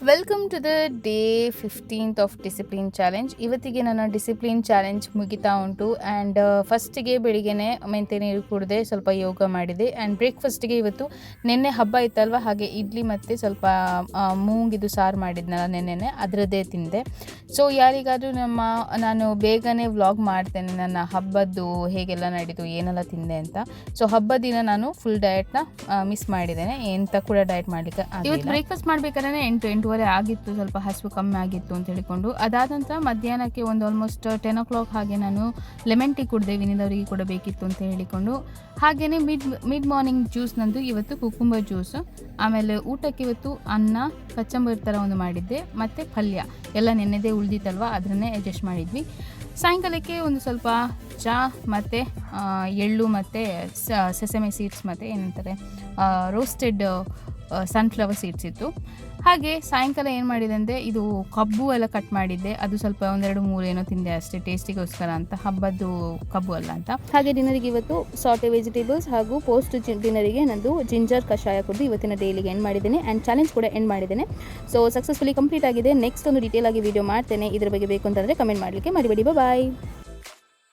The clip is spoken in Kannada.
Welcome to the day 15th of discipline challenge. ಇವತ್ತಿಗೆ ನನ್ನ ಡಿಸಿಪ್ಲಿನ್ ಚಾಲೆಂಜ್ ಮುಗಿತಾ ಉಂಟು. ಆ್ಯಂಡ್ ಫಸ್ಟಿಗೆ ಬೆಳಿಗ್ಗೆನೆ ಮೆಂತೆ ನೀರು ಕುಡಿದೆ, ಸ್ವಲ್ಪ ಯೋಗ ಮಾಡಿದೆ. ಆ್ಯಂಡ್ ಬ್ರೇಕ್ಫಾಸ್ಟಿಗೆ ಇವತ್ತು ನಿನ್ನೆ ಹಬ್ಬ ಇತ್ತಲ್ವ, ಹಾಗೆ ಇಡ್ಲಿ ಮತ್ತು ಸ್ವಲ್ಪ ಮೂಂಗಿದು ಸಾರು ಮಾಡಿದ್ನಲ್ಲ ನೆನ್ನೆನೆ, ಅದರದ್ದೇ ತಿಂದೆ. ಸೊ ಯಾರಿಗಾದರೂ ನಾನು ಬೇಗನೆ ವ್ಲಾಗ್ ಮಾಡ್ತೇನೆ ನನ್ನ ಹಬ್ಬದ್ದು ಹೇಗೆಲ್ಲ ನಡೀತು, ಏನೆಲ್ಲ ತಿಂದೆ ಅಂತ. ಸೊ ಹಬ್ಬದ ದಿನ ನಾನು ಫುಲ್ ಡಯಟ್ನ ಮಿಸ್ ಮಾಡಿದ್ದೇನೆ, ಎಂತ ಕೂಡ ಡಯಟ್ ಮಾಡಲಿಕ್ಕೆ ಇವತ್ತು ಬ್ರೇಕ್ಫಾಸ್ಟ್ ಮಾಡಬೇಕಾದ್ರೆ 8-8:30 ಆಗಿತ್ತು. ಸ್ವಲ್ಪ ಹಸಿವು ಕಮ್ಮಿ ಆಗಿತ್ತು ಅಂತ ಹೇಳಿಕೊಂಡು, ಅದಾದ ನಂತರ ಮಧ್ಯಾಹ್ನಕ್ಕೆ ಒಂದು ಆಲ್ಮೋಸ್ಟ್ 10 o'clock ಹಾಗೆ ನಾನು ಲೆಮನ್ ಟೀ ಕುಡಿದೆ, ವಿನಿದವರಿಗೆ ಕೂಡ ಬೇಕಿತ್ತು ಅಂತ ಹೇಳಿಕೊಂಡು. ಹಾಗೆಯೇ ಮಿಡ್ ಮಾರ್ನಿಂಗ್ ಜ್ಯೂಸ್ ನಂದು ಇವತ್ತು ಕುಕುಂಬರ್ ಜ್ಯೂಸ್. ಆಮೇಲೆ ಊಟಕ್ಕೆ ಇವತ್ತು ಅನ್ನ ಕಚ್ಚಂಬರಿ ಥರ ಒಂದು ಮಾಡಿದ್ದೆ, ಮತ್ತು ಪಲ್ಯ ಎಲ್ಲ ನೆನ್ನೆದೇ ಉಳಿದಿತ್ತಲ್ವ, ಅದನ್ನೇ ಅಡ್ಜಸ್ಟ್ ಮಾಡಿದ್ವಿ. ಸಾಯಂಕಾಲಕ್ಕೆ ಒಂದು ಸ್ವಲ್ಪ ಚಹಾ ಮತ್ತು ಎಳ್ಳು ಮತ್ತು ಸೆಸಮೆ ಸೀಡ್ಸ್ ಮತ್ತು ಏನಂತಾರೆ ರೋಸ್ಟೆಡ್ ಸನ್ಫ್ಲವರ್ ಸೀಡ್ಸ್ ಇತ್ತು. ಹಾಗೆ ಸಾಯಂಕಾಲ ಏನು ಮಾಡಿದೆ ಅಂದರೆ, ಇದು ಕಬ್ಬು ಎಲ್ಲ ಕಟ್ ಮಾಡಿದ್ದೆ, ಅದು ಸ್ವಲ್ಪ 1-2-3 ಏನೋ ತಿಂದೆ ಅಷ್ಟೇ, ಟೇಸ್ಟಿಗೋಸ್ಕರ ಅಂತ, ಹಬ್ಬದ್ದು ಕಬ್ಬು ಅಲ್ಲ ಅಂತ. ಹಾಗೆ ಡಿನ್ನರಿಗೆ ಇವತ್ತು ಸಾಟೆ ವೆಜಿಟೇಬಲ್ಸ್ ಹಾಗೂ ಪೋಸ್ಟ್ ಡಿನ್ನರಿಗೆ ನಂದು ಜಿಂಜರ್ ಕಷಾಯ ಕುಡಿದು ಇವತ್ತಿನ ಡೈಲಿಗೆ ಎಂಡ್ ಮಾಡಿದ್ದೇನೆ. ಆ್ಯಂಡ್ ಚಾಲೆಂಜ್ ಕೂಡ ಎಂಡ್ ಮಾಡಿದ್ದೇನೆ. ಸೊ ಸಕ್ಸಸ್ಫುಲಿ ಕಂಪ್ಲೀಟ್ ಆಗಿದೆ. ನೆಕ್ಸ್ಟ್ ಒಂದು ಡೀಟೇಲ್ ಆಗಿ ವಿಡಿಯೋ ಮಾಡ್ತೇನೆ. ಇದ್ರ ಬಗ್ಗೆ ಬೇಕು ಅಂತಂದರೆ ಕಮೆಂಟ್ ಮಾಡಲಿಕ್ಕೆ ಮರಿಬೇಡಿ. ಬಾಯ್.